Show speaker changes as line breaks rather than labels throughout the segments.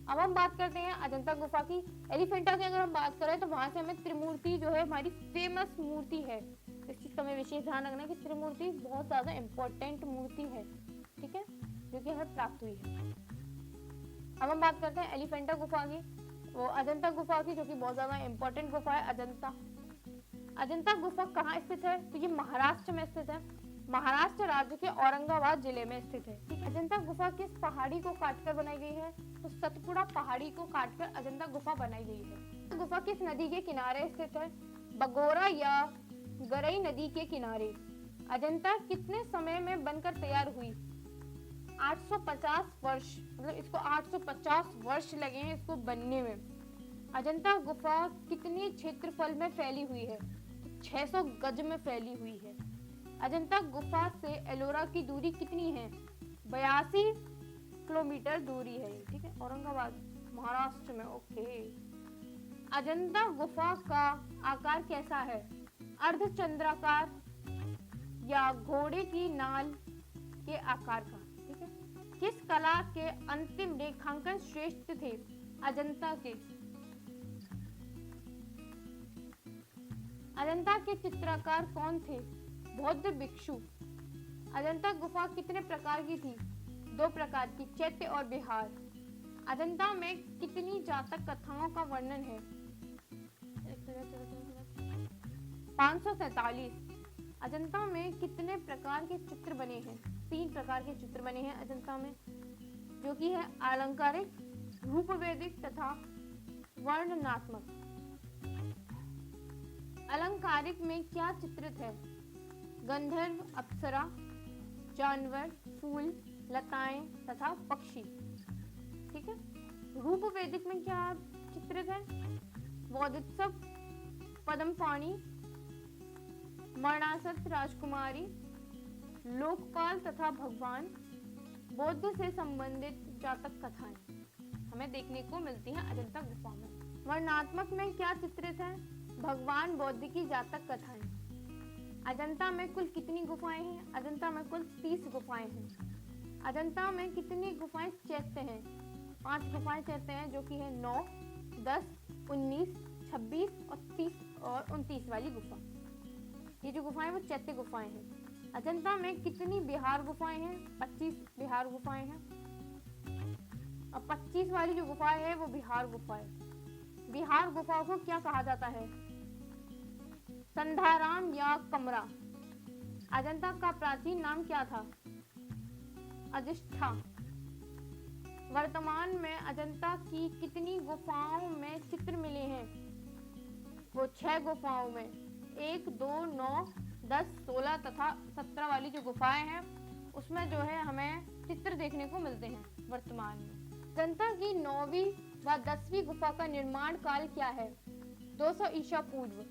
अब हम बात करते हैं अजंता गुफा की। एलिफेंटा की अगर हम बात करें तो वहां से हमें त्रिमूर्ति जो है हमारी फेमस मूर्ति है। इस चीज का हमें विशेष ध्यान रखना है कि त्रिमूर्ति बहुत ज्यादा इम्पोर्टेंट मूर्ति है, ठीक है, जो कि हमें प्राप्त हुई है। अब हम बात करते हैं एलिफेंटा गुफा की, वो अजंता गुफा की, जो कि बहुत ज्यादा इम्पोर्टेंट गुफा है अजंता। अजंता गुफा कहाँ स्थित है? तो ये महाराष्ट्र में स्थित है। महाराष्ट्र राज्य के औरंगाबाद जिले में स्थित है। अजंता गुफा किस पहाड़ी को काटकर बनाई गई है? तो सतपुड़ा पहाड़ी को काटकर अजंता गुफा बनाई गई है। गुफा किस नदी के किनारे स्थित है? बगोरा या गरई नदी के किनारे। अजंता कितने समय में बनकर तैयार हुई? 850 वर्ष, मतलब इसको 850 वर्ष लगे हैं इसको बनने में। अजंता गुफा कितनी क्षेत्रफल में फैली हुई है? 600 गज में फैली हुई है। अजंता गुफा से एलोरा की दूरी कितनी है? 82 किलोमीटर दूरी है, ठीक है, औरंगाबाद महाराष्ट्र में। ओके। अजंता गुफा का आकार कैसा है? अर्धचंद्राकार या घोड़े की नाल के आकार का, ठीक है। किस कला के अंतिम रेखांकन श्रेष्ठ थे? अजंता के। अजंता के चित्रकार कौन थे? बौद्ध भिक्षु। अजंता गुफा कितने प्रकार की थी? 2 प्रकार की, चैत्य और बिहार। अजंता में कितनी जातक कथाओं का वर्णन है? 547। अजंता में कितने प्रकार के चित्र बने हैं? 3 प्रकार के चित्र बने हैं अजंता में, जो कि है अलंकारिक, रूपवेदिक तथा वर्णनात्मक। अलंकारिक में क्या चित्रित है? गंधर्व, अप्सरा, जानवर, फूल, लताएं तथा पक्षी, ठीक है। रूपवेदिक में क्या चित्रित है? बोधिसत्व, पद्मपाणि, मरणासक्त राजकुमारी, लोकपाल तथा भगवान, बौद्ध से संबंधित जातक कथाएं हमें देखने को मिलती हैं अजंता गुफा में। वर्णनात्मक में क्या चित्रित है? भगवान, बौद्ध की जातक कथाएं। अजंता में कुल कितनी गुफाएं हैं? अजंता में कुल 30 गुफाएं हैं। अजंता में कितनी गुफाएं चैत्य हैं? 5 गुफाएं चैत्य हैं, जो कि है 9, 10, 19, 26 और 30 और 29 वाली गुफा। ये जो गुफाएं वो चैत्य गुफाएं हैं। अजंता में कितनी बिहार गुफाएं हैं? 25 बिहार गुफाएं हैं। और 25 वाली जो गुफा है वो बिहार गुफा है। बिहार गुफा को क्या कहा जाता है? संधाराम या कमरा। अजंता का प्राचीन नाम क्या था? अजिष्ठा। वर्तमान में अजंता की कितनी गुफाओं में चित्र मिले हैं? वो 6 गुफाओं में, 1, 2, 9, 10, 16 तथा 17 वाली जो गुफाएं हैं उसमें जो है हमें चित्र देखने को मिलते हैं वर्तमान में। अजंता की 9वीं व 10वीं गुफा का निर्माण काल क्या है? 200 ईसा पूर्व।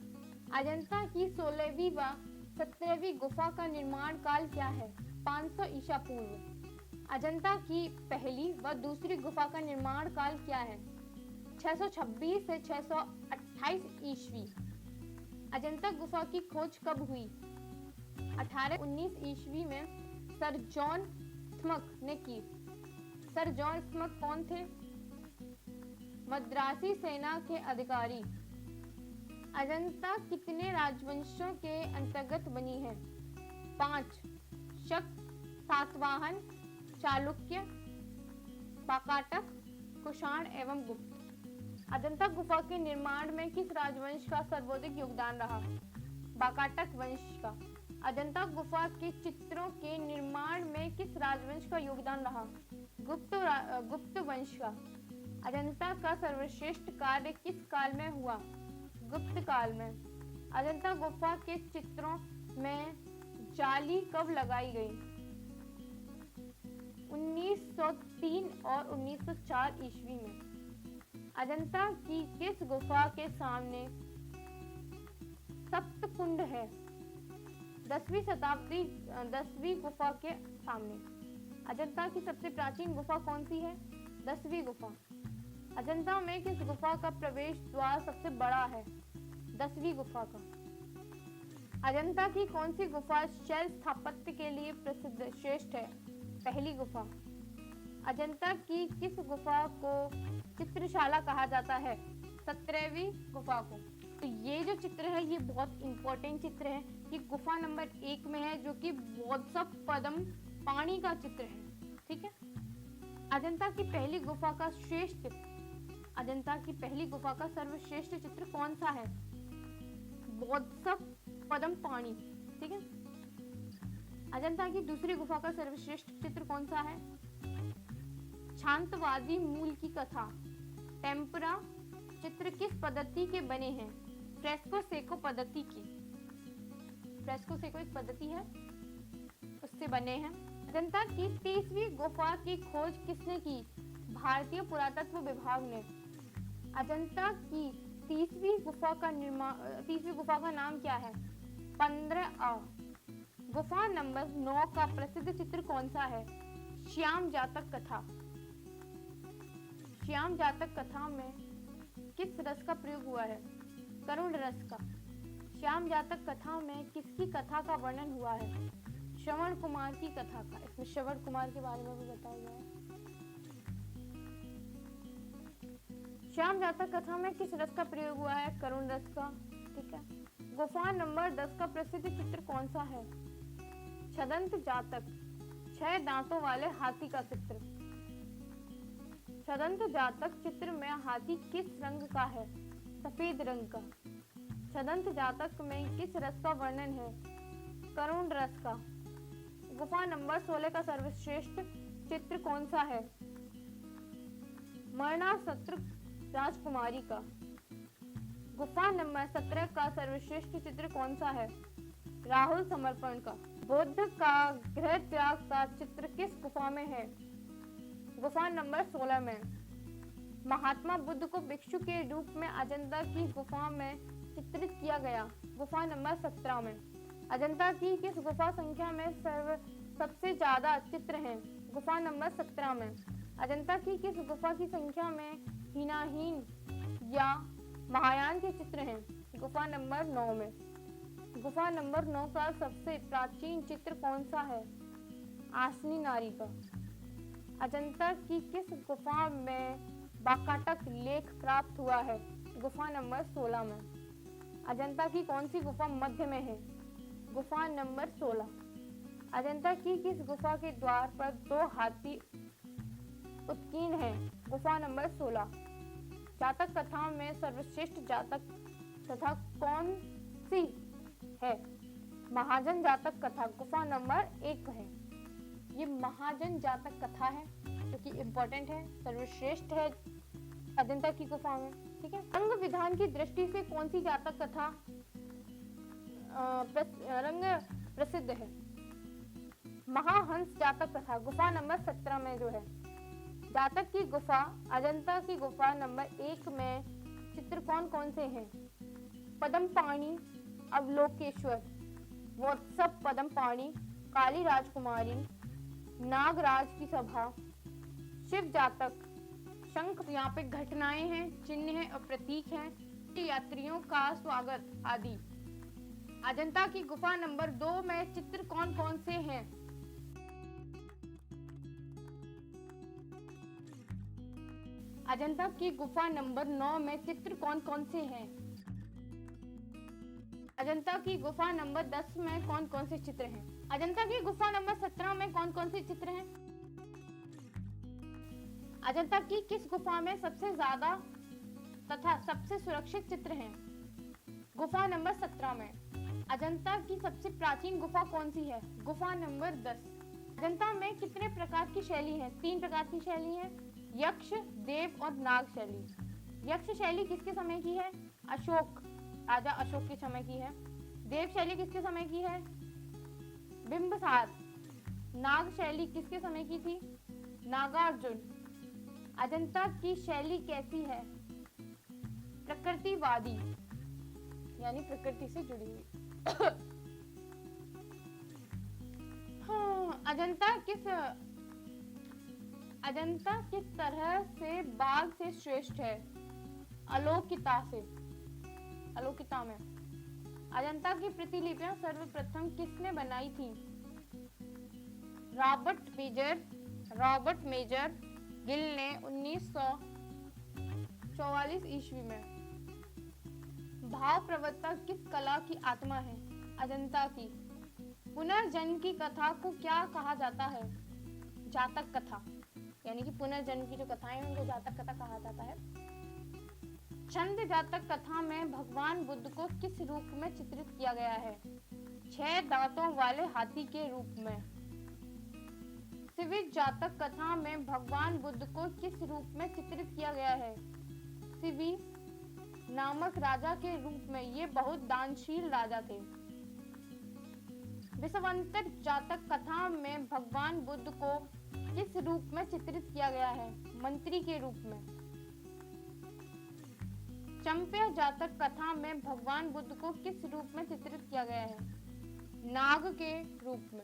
अजंता की 16वीं व 17वीं गुफा का निर्माण काल क्या है? 500 ईसा पूर्व। अजंता की पहली व दूसरी गुफा का निर्माण काल क्या है? 626 से 628 ईस्वी। अजंता गुफा की खोज कब हुई? 1819 ईस्वी में सर जॉन स्मथ ने की। सर जॉन स्मथ कौन थे? मद्रासी सेना के अधिकारी। अजंता कितने राजवंशों के अंतर्गत बनी है? 5, शक, सातवाहन, चालुक्य, वाकाटक, कुषाण एवं गुप्त। अजंता गुफा के निर्माण में किस राजवंश का सर्वाधिक योगदान रहा? वाकाटक वंश का। अजंता गुफा के चित्रों के निर्माण में किस राजवंश का योगदान रहा? गुप्त वंश का। अजंता का सर्वश्रेष्ठ कार्य किस काल में हुआ? गुप्त काल में। अजंता गुफा के चित्रों में जाली कब लगाई गई? 1903 और 1904 ईस्वी में। अजंता की किस गुफा के सामने सप्त कुंड है? 10वीं शताब्दी 10वीं गुफा के सामने। अजंता की सबसे प्राचीन गुफा कौन सी है? 10वीं गुफा। अजंता में किस गुफा का प्रवेश द्वार सबसे बड़ा है? 10वीं गुफा का। अजंता की कौन सी गुफा शैल स्थापत्य के लिए प्रसिद्ध श्रेष्ठ है? पहली गुफा। अजंता की किस गुफा को चित्रशाला कहा जाता है? 17वीं गुफा को। तो ये जो चित्र है ये बहुत इंपॉर्टेंट चित्र है। ये गुफा नंबर 1 में है जो कि वोत्सव पदम पानी का चित्र है। ठीक है। अजंता की पहली गुफा का श्रेष्ठ, अजंता की पहली गुफा का सर्वश्रेष्ठ चित्र कौन सा है? वोत्सव पदम पानी। ठीक है। अजंता की दूसरी गुफा का सर्वश्रेष्ठ चित्र कौन सा है? शांतवादी मूल की कथा। टेम्परा चित्र किस पद्धति के बने हैं? फ्रेस्को सेको पद्धति की। फ्रेस्को सेको एक पद्धति है, उससे बने हैं। अजंता की 30वीं गुफा की खोज किसने की? भारतीय पुरातत्व विभाग ने। अजंता की 30वीं गुफा का निर्माण, 30वीं गुफा का नाम क्या है? 15A। गुफा नंबर 9 का प्रसिद्ध चित्र कौन सा है? श्याम जातक कथा। श्याम जातक कथा में किस रस का प्रयोग हुआ है? करुण रस का। श्याम जातक कथा में किसकी कथा का वर्णन हुआ है? श्रवण कुमार की कथा का। इसमें श्रवण कुमार के बारे में भी बताया गया है। श्याम जातक कथा में किस रस का प्रयोग हुआ है? करुण रस का। ठीक है। गुफा नंबर 10 का प्रसिद्ध चित्र कौन सा है? छदंत जातक, 6 दांतों वाले हाथी का चित्र। छदंत जातक चित्र में हाथी किस रंग का है? सफेद रंग का। छदंत जातक में किस रस का वर्णन है? करुण रस का। गुफा नंबर 16 का सर्वश्रेष्ठ चित्र कौन सा है? मरणासत्र राजकुमारी का। गुफा नंबर 17 का सर्वश्रेष्ठ चित्र कौन सा है? राहुल समर्पण का। बुद्ध का गृह त्याग का चित्र किस गुफा में है? गुफा नंबर 16 में। महात्मा बुद्ध को भिक्षु के रूप में अजंता की गुफा में चित्रित किया गया। गुफा नंबर 17 में। अजंता की किस गुफा संख्या में सबसे ज्यादा चित्र हैं? गुफा नंबर 17 में। अजंता की किस गुफा की संख्या में हीनाहीन या महायान के चित्र हैं? गुफा नंबर 9 में। गुफा नंबर 9 का सबसे प्राचीन चित्र कौन सा है? आसनी नारी का। अजंता की किस गुफा में बाकाटक लेख प्राप्त हुआ है? गुफा नंबर 16 में। अजंता की कौन सी गुफा मध्य में है? गुफा नंबर 16। अजंता की किस गुफा के द्वार पर 2 हाथी उत्कीर्ण हैं? गुफा नंबर 16। जातक कथा में सर्वश्रेष्ठ जातक कथा कौन सी है? महाजन जातक कथा। गुफा नंबर 1 है। ये महाजन जातक कथा है जो कि इम्पोर्टेंट है, सर्वश्रेष्ठ है अजंता की गुफा में। ठीक है। रंग विधान की दृष्टि से कौन सी जातक कथा रंग प्रसिद्ध है? महाहंस जातक कथा। गुफा नंबर 17 में जो है। जातक की गुफा अजंता की गुफा नंबर 1 में चित्र कौन कौन से हैं? पदम पाणी, अवलोकेश्वर, वोत्सव पदम पाणी, काली राजकुमारी, नागराज की सभा, शिव जातक, शंख। यहाँ पे घटनाएं हैं, चिन्ह हैं और प्रतीक हैं, यात्रियों का स्वागत आदि। अजंता की गुफा नंबर 2 में चित्र कौन कौन से हैं? अजंता की गुफा नंबर 9 में चित्र कौन कौन से हैं? अजंता की गुफा नंबर 10 में कौन कौन से चित्र हैं? अजंता की गुफा नंबर 17 में कौन कौन से चित्र हैं? अजंता की किस गुफा में सबसे ज्यादा तथा सबसे सुरक्षित चित्र हैं? गुफा नंबर 17 में। अजंता की सबसे प्राचीन गुफा कौन सी है? गुफा नंबर 10। अजंता में कितने प्रकार की शैली है? 3 प्रकार की शैली है, यक्ष, देव और नाग शैली। यक्ष शैली किसके समय की है? अशोक, राजा अशोक के समय की है। देव शैली किसके समय की है? बिंबिसार। नाग शैली किसके समय की थी? नागार्जुन। अजंता की शैली कैसी है? प्रकृतिवादी, यानी प्रकृति से जुड़ी हुई। हाँ, अजंता किस तरह से बाघ से श्रेष्ठ है? अलोकिता से, अलोकिता में। अजंता की प्रतिलिपियां सर्वप्रथम किसने बनाई थी? रॉबर्ट बेजर, रॉबर्ट मेजर गिल ने 1944 ईस्वी में। भाव प्रवत्ता किस कला की आत्मा है? अजंता की। पुनर्जन्म की कथा को क्या कहा जाता है? जातक कथा, यानी कि पुनर्जन्म की जो कथाएं हैं उनको जातक कथा कहा जाता है। छंद जातक कथा में भगवान बुद्ध को किस रूप में चित्रित किया गया है? 6 दांतों वाले हाथी के रूप में। शिविर जातक कथा में भगवान बुद्ध को किस रूप में चित्रित किया गया है? शिवी नामक राजा के रूप में। ये बहुत दानशील राजा थे। विषवंतर जातक कथा में भगवान बुद्ध को किस रूप में चित्रित किया गया है? मंत्री के रूप में। चंप्या जातक कथा में भगवान बुद्ध को किस रूप में चित्रित किया गया है? नाग के रूप में।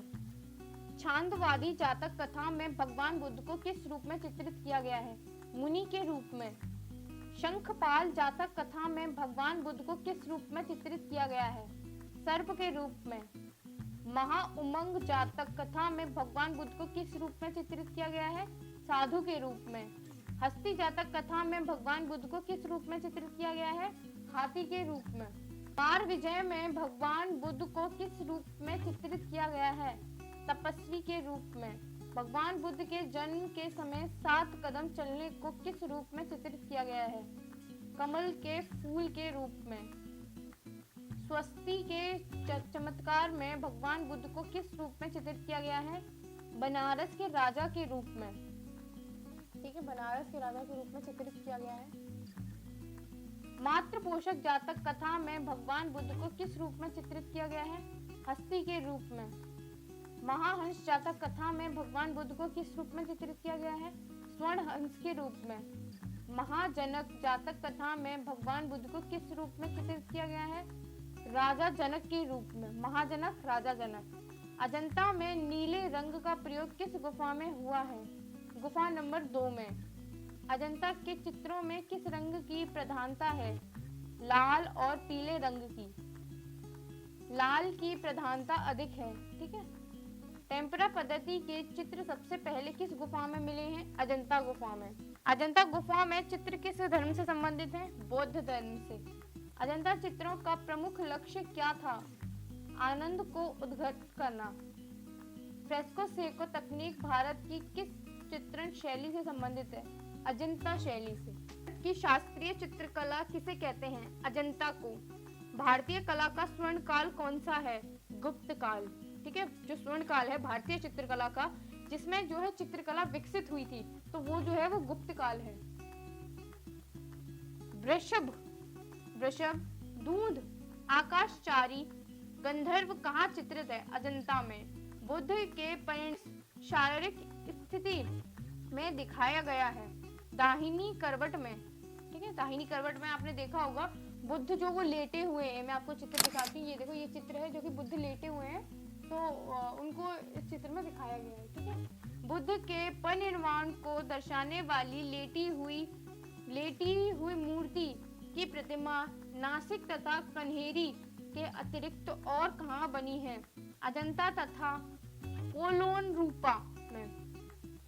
छांदवादी जातक कथा में भगवान बुद्ध को किस रूप में चित्रित किया गया है? मुनि के रूप में। शंखपाल जातक कथा में भगवान बुद्ध को किस रूप में चित्रित किया गया है? सर्प के रूप में। महाउमंग जातक कथा में भगवान बुद्ध को किस रूप में चित्रित किया गया है? साधु के रूप में। हस्ती जातक कथा में भगवान बुद्ध को किस रूप में चित्रित किया गया है? हाथी के रूप में। मार विजय में भगवान बुद्ध को किस रूप में चित्रित किया गया है? तपस्वी के रूप में। भगवान बुद्ध के जन्म के समय 7 कदम चलने को किस रूप में चित्रित किया गया है? कमल के फूल के रूप में। स्वस्ति के चमत्कार में भगवान बुद्ध को किस रूप में चित्रित किया गया है? बनारस के राजा के रूप में। ठीक है, बनारस के राजा के रूप में चित्रित किया गया है। मातृ पोषक जातक कथा में भगवान बुद्ध को किस रूप में चित्रित किया गया है? हस्ती के रूप में। महाहंस जातक कथा में भगवान बुद्ध को किस रूप में चित्रित किया गया है? स्वर्ण हंस के रूप में। महाजनक जातक कथा में भगवान बुद्ध को किस रूप में चित्रित किया गया है? राजा जनक के रूप में। महाजनक, राजा जनक। अजंता में नीले रंग का प्रयोग किस गुफा में हुआ है? गुफा नंबर 2 में। अजंता के चित्रों में किस रंग की प्रधानता है? लाल और पीले रंग की। लाल की प्रधानता अधिक है। ठीक है। टेम्परा पद्धति के चित्र सबसे पहले किस गुफा में मिले हैं? अजंता गुफा में। अजंता गुफा में चित्र किस धर्म से संबंधित हैं? बौद्ध धर्म से। अजंता चित्रों का प्रमुख लक्ष्य क्या था? आनंद को उद्घट करना। फ्रेस्को सेको तकनीक भारत की किस चित्रण शैली से संबंधित है? अजंता शैली से। की शास्त्रीय चित्रकला किसे कहते हैं? अजंता को। भारतीय कला का स्वर्ण काल कौन सा है? गुप्त काल। ठीक है, जो स्वर्ण काल है भारतीय चित्रकला का, जिसमें जो है चित्रकला विकसित हुई थी, तो वो जो है वो गुप्त काल है। वृषभ, दूध, आकाशचारी, गंधर्व कहाँ चित्रित है? अजंता में। बुद्ध के परिणत शारीरिक स्थिति में दिखाया गया है दाहिनी करवट में। ठीक है, दाहिनी करवट में आपने देखा होगा बुद्ध जो वो लेटे हुए हैं। मैं आपको चित्र दिखाती हूँ। ये देखो, ये चित्र है जो कि बुद्ध लेटे हुए हैं, तो उनको इस चित्र में दिखाया गया है। ठीक है, बुद्ध के परिनिर्वाण को दर्शाने वाली लेटी हुई मूर्ति की प्रतिमा नासिक तथा कन्हेरी के अतिरिक्त और कहाँ बनी है? अजंता तथा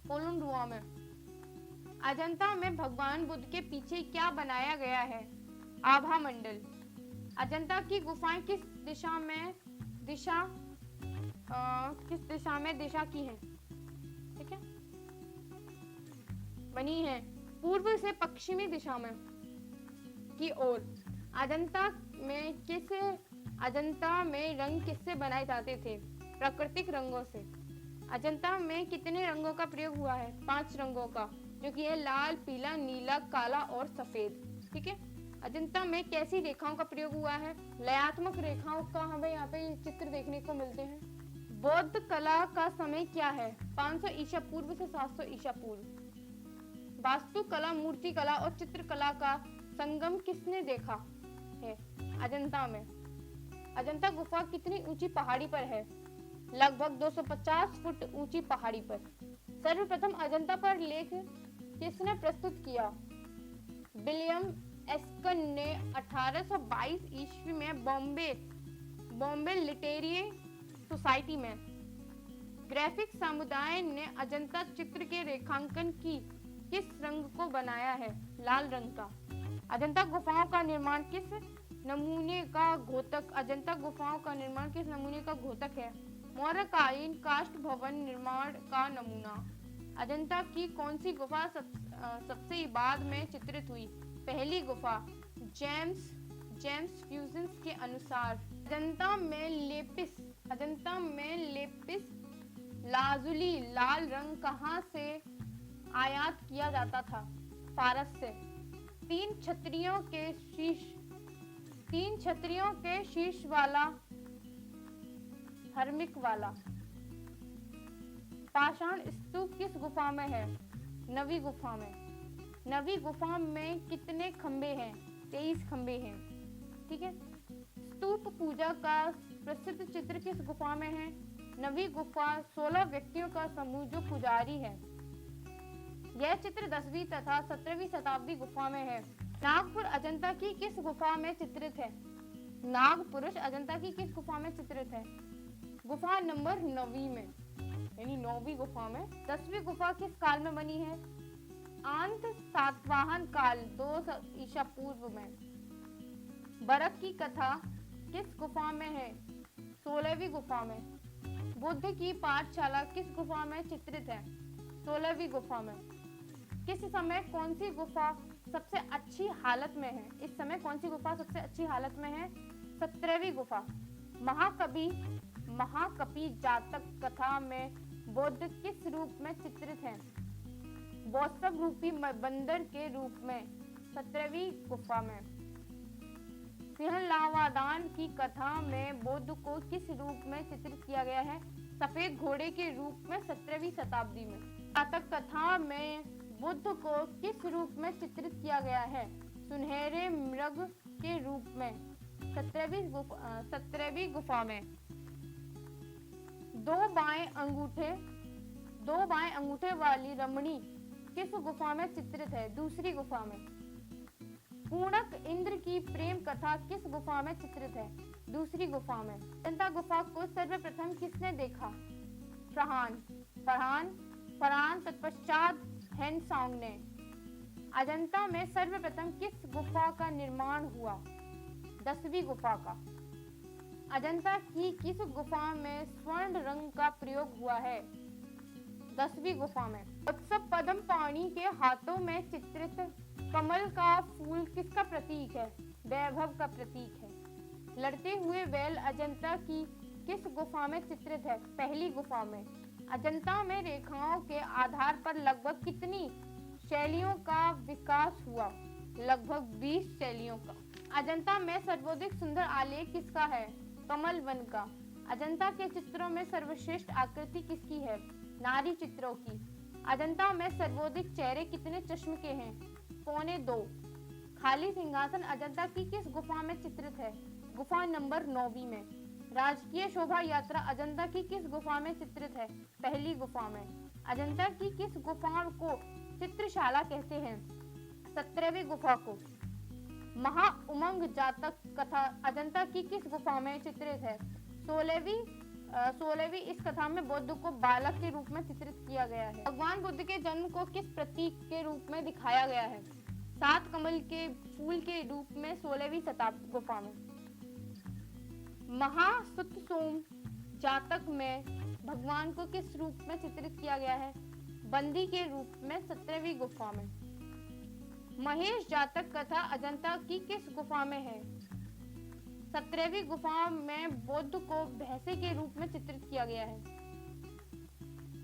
पोलोनरुआ में। अजंता में भगवान बुद्ध के पीछे क्या बनाया गया है? आभा मंडल। अजंता की गुफाएं किस दिशा में दिशा की हैं? ठीक है, बनी है पूर्व से पश्चिमी दिशा में की ओर। अजंता में रंग किससे बनाए जाते थे? प्राकृतिक रंगों से। अजंता में कितने रंगों का प्रयोग हुआ है? 5 रंगों का, जो कि है लाल, पीला, नीला, काला और सफेद। ठीक है। अजंता में कैसी रेखाओं का प्रयोग हुआ है? लयात्मक रेखाओं का हमें यहाँ पे चित्र देखने को मिलते हैं। बौद्ध कला का समय क्या है? 500 ईसा पूर्व से 700 ईसा पूर्व। वास्तुकला, मूर्तिकला और चित्रकला का संगम किसने देखा है? अजंता में। अजंता गुफा कितनी ऊंची पहाड़ी पर है? लगभग 250 फुट ऊंची पहाड़ी पर। सर्वप्रथम अजंता पर लेख किसने प्रस्तुत किया? विलियम एस्कन ने 1822 ईस्वी में बॉम्बे लिटरेरी सोसाइटी में। ग्राफिक समुदाय ने अजंता चित्र के रेखांकन की किस रंग को बनाया है? लाल रंग का। अजंता गुफाओं का निर्माण किस नमूने का घोतक अजंता गुफाओं का निर्माण किस नमूने का घोतक है? मौर्यकालीन काष्ठ भवन निर्माण का नमूना। अजंता की कौन सी गुफा सबसे बाद में चित्रित हुई? पहली गुफा। जेम्स फ्यूजन्स के अनुसार अजंता में लेपिस लाजुली लाल रंग कहाँ से आयात किया जाता था? फारस से। तीन छतरियों के शीर्ष वाला हर्मिक वाला पाषाण स्तूप किस गुफा में है? नवी गुफा में। नवी गुफा में कितने खंबे हैं? 23 खंबे हैं। ठीक है। स्तूप पूजा का प्रसिद्ध चित्र किस गुफा में है? नवी गुफा। 16 व्यक्तियों का समूह जो पुजारी है। यह चित्र 10वीं तथा 17वीं शताब्दी गुफा में है। नागपुर अजंता की किस गुफा में चित्रित है? नागपुरुष अजंता की किस गुफा में चित्रित है? गुफा नंबर 9वीं में, यानी 9वीं गुफा में। 10वीं गुफा किस काल में बनी है? अंत सातवाहन काल 2 ईसा पूर्व में। बरक की कथा किस गुफा में है? 16वीं गुफा में। बुद्ध की पाठशाला किस गुफा में चित्रित है? 16वीं गुफा में। किस समय कौन सी गुफा सबसे अच्छी हालत में है? इस समय कौन सी गुफा सबसे अच्छी हालत में है? 17वीं गुफा। महाकपि जातक कथा में बुद्ध किस रूप में चित्रित है? बौत्सव रूपी बंदर के रूप में। 17वीं गुफा में। सिंहलावादान की कथा में बुद्ध को किस रूप में चित्रित किया गया है? सफेद घोड़े के रूप में। 17वीं शताब्दी में। जातक कथा में बुद्ध को किस रूप में चित्रित किया गया है? सुनहरे मृग के रूप में। 17वीं गुफा में। दो बाएं अंगूठे वाली रमणी किस गुफा में चित्रित है? दूसरी गुफा में। पूर्णक इंद्र की प्रेम कथा किस गुफा में चित्रित है? दूसरी गुफा में। अजंता गुफा को सर्वप्रथम किसने देखा? फरहान तत्पश्चात हेनसांग ने। अजंता में सर्वप्रथम किस गुफा का निर्माण हुआ? 10वीं गुफा का। अजंता की किस गुफा में स्वर्ण रंग का प्रयोग हुआ है? 10वीं गुफा में। उत्सव पद्म पाणी के हाथों में चित्रित कमल का फूल किसका प्रतीक है? वैभव का प्रतीक है। लड़ते हुए बैल अजंता की किस गुफा में चित्रित है? पहली गुफा में। अजंता में रेखाओं के आधार पर लगभग कितनी शैलियों का विकास हुआ? लगभग 20 शैलियों का। अजंता में सर्वाधिक सुंदर आलेख किसका है? कमल वन का। अजंता के चित्रों में सर्वश्रेष्ठ आकृति किसकी है? नारी चित्रों की। अजंता में सर्वाधिक चेहरे कितने चश्म के हैं? 1.25। खाली सिंहासन अजंता की किस गुफा में चित्रित है? गुफा नंबर 9वीं में। राजकीय शोभा यात्रा अजंता की किस गुफा में चित्रित है? पहली गुफा में। अजंता की किस गुफा को चित्रशाला कहते हैं? 17वीं गुफा को। महा उमंग जातक कथा अजंता की किस गुफा में चित्रित है? 16वीं। इस कथा में बुद्ध को बालक के रूप में चित्रित किया गया है। भगवान बुद्ध के जन्म को किस प्रतीक के रूप में दिखाया गया है? 7 कमल के फूल के रूप में। 16वीं शताब्दी गुफा में। महासुतसोम जातक में भगवान को किस रूप में चित्रित किया गया है? बंदी के रूप में। 17वीं गुफा में। महेश जातक कथा अजंता की किस गुफा में है? 17वीं गुफा में बुद्ध को भैंसे के रूप में चित्रित किया गया है।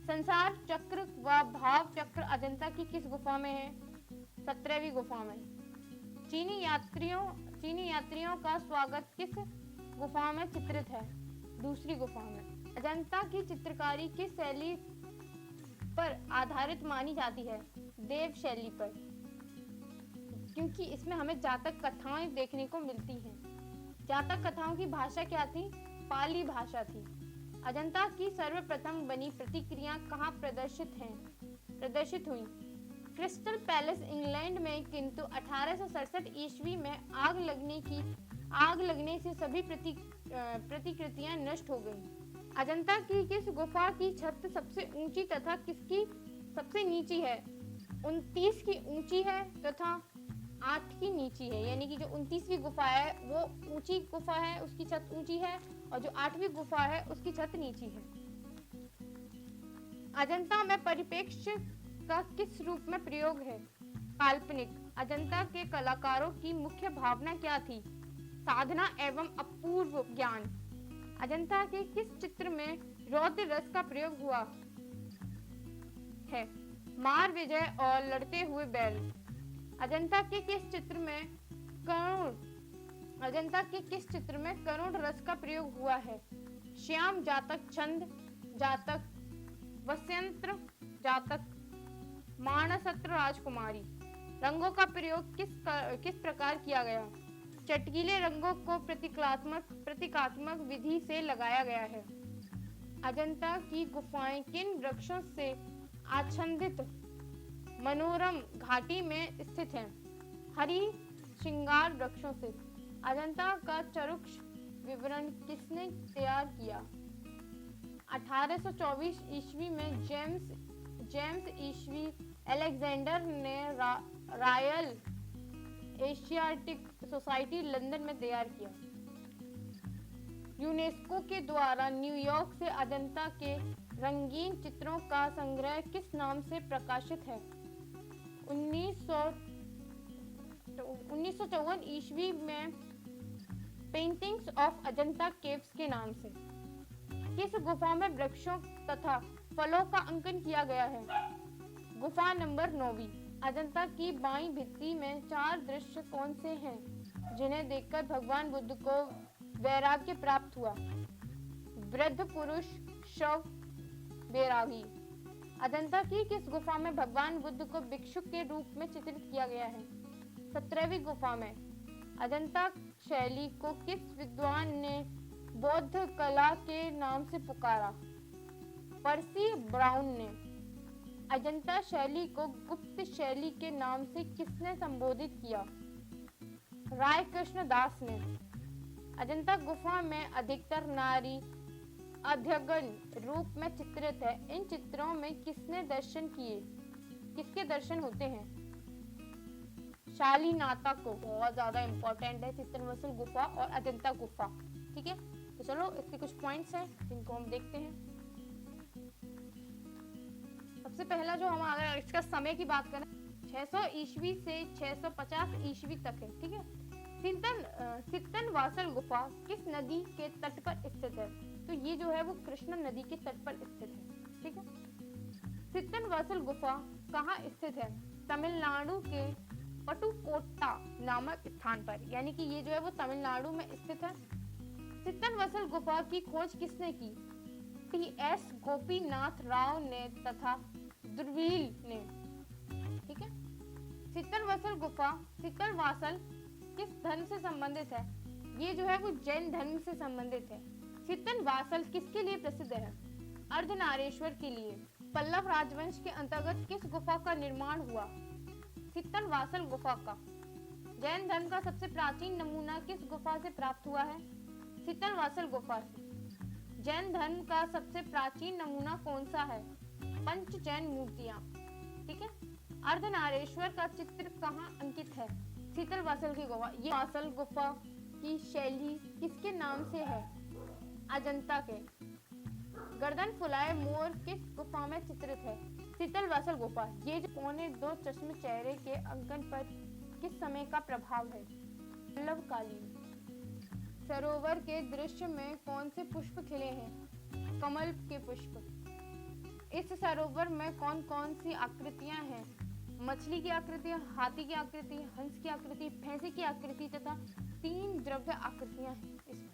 संसार चक्र व भाव चक्र अजंता की किस गुफा में है? 17वीं गुफा में। चीनी यात्रियों का स्वागत किस गुफा में चित्रित है? दूसरी गुफा में। अजंता की चित्रकारी किस शैली पर आधारित मानी जाती है? देव शैली पर, क्योंकि इसमें हमें जातक कथाएं देखने को मिलती हैं। जातक कथाओं की भाषा क्या थी? पाली भाषा थी। अजंता की सर्वप्रथम बनी प्रतिक्रिया कहाँ प्रदर्शित हुई? क्रिस्टल पैलेस इंग्लैंड में, किंतु 1867 ईस्वी में आग लगने से सभी प्रतिकृतियां नष्ट हो गईं। अजंता की किस गुफा की छत सबसे ऊंची तथा किसकी सबसे नीची है? 29 की ऊंची है तथा 8 की नीची है, यानी कि जो 29वीं गुफा है वो ऊंची गुफा है, उसकी छत ऊंची है, और जो 8वीं गुफा है उसकी छत नीची है। अजंता में परिप्रेक्ष्य का किस रूप में प्रयोग है? काल्पनिक। अजंता के कलाकारों की मुख्य भावना क्या थी? साधना एवं अपूर्व ज्ञान। अजंता के किस चित्र में रौद्र रस का प्रयोग हुआ है? मार विजय और लड़ते हुए बैल। अजंता के किस चित्र में करुण रस का प्रयोग हुआ है? श्याम जातक, छंद जातक, वस्यंत्र जातक, मानसत्र राजकुमारी। रंगों का प्रयोग किस प्रकार किया गया? चटकीले रंगों को प्रतीकात्मक विधि से लगाया गया है। अजंता की गुफाएं किन वृक्षों से आच्छादित मनोरम घाटी में स्थित हैं? हरी श्रृंगार वृक्षों से। अजंता का चाक्षुष विवरण किसने तैयार किया? 1824 ईस्वी में जेम्स ईस्वी अलेक्जेंडर ने रॉयल एशियाटिक सोसाइटी लंदन में तैयार किया। यूनेस्को के द्वारा न्यूयॉर्क से अजंता के रंगीन चित्रों का संग्रह किस नाम से प्रकाशित है? 1954 ईस्वी में पेंटिंग्स ऑफ अजंता केव्स के नाम से। किस गुफा में वृक्षों तथा फलों का अंकन किया गया है? गुफा नंबर 9वीं। अजंता की बाईं भित्ति में 4 दृश्य कौन से हैं जिन्हें देखकर भगवान बुद्ध को वैराग्य प्राप्त हुआ? वृद्ध पुरुष, शव, बैरागी। अजंता की किस गुफा में भगवान बुद्ध को भिक्षु के रूप में चित्रित किया गया है? 17वीं गुफा में। अजंता शैली को किस विद्वान ने बौद्ध कला के नाम से पुकारा? पर्सी ब्राउन ने। अजंता शैली को गुप्त शैली के नाम से किसने संबोधित किया? राय कृष्ण दास ने। अजंता गुफा में अधिकतर नारी अध्यगन रूप में चित्रित है। इन चित्रों में किसने दर्शन किए? किसके दर्शन होते हैं? शालीनाता को। बहुत ज्यादा इंपॉर्टेंट है चित्रवसल गुफा और अजंता गुफा। ठीक है, तो चलो इसके कुछ पॉइंट्स हैं जिनको हम देखते हैं। सबसे पहला जो हम अगर इसका समय की बात करें 600 ईस्वी से 650 ईस्वी तक है। ठीक है, सित्तन वासल गुफा किस नदी के तट पर स्थित है? तो ये जो है वो कृष्णा नदी के तट पर स्थित है। ठीक है, सित्तन वासल गुफा कहाँ स्थित है? तमिलनाडु के पटुकोट्टा नामक स्थान पर, यानी कि ये जो है वो तमिलनाडु में स्थित है। सित्तन वासल गुफा की खोज किसने की? टी.एस. गोपीनाथ राव ने तथा दुर्विल ने। ठीक है, सित्तन वासल गुफा, सित्तन वासल किस धर्म से संबंधित है? ये जो है वो जैन धर्म से संबंधित है। सित्तन वासल किसके लिए प्रसिद्ध है? अर्धनारीश्वर के लिए। पल्लव राजवंश के अंतर्गत किस गुफा का निर्माण हुआ? सित्तन वासल गुफा का। जैन धर्म का सबसे प्राचीन नमूना किस गुफा से प्राप्त हुआ है? सित्तन वासल गुफा से। जैन धर्म का सबसे प्राचीन नमूना कौन सा है? पंच जैन मूर्तियां। ठीक है, अर्धनारीश्वर का चित्र कहाँ अंकित है? सित्तन वासल की गुफा। ये वासल गुफा की शैली किसके नाम से है? अजंता के। गर्दन फुलाए मोर किस गुफा में चित्रित है? सित्तन वासल गुफा। ये जो 2.25 चश्मे चेहरे के अंकन पर किस समय का प्रभाव है? पल्लव कालीन। सरोवर के दृश्य में कौन से पुष्प खिले हैं? कमल के पुष्प। इस सरोवर में कौन कौन सी आकृतियां हैं? मछली की आकृति, हाथी की आकृति, हंस की आकृति, भैंसे की आकृति तथा 3 द्रव्य आकृतियां हैं इसमें।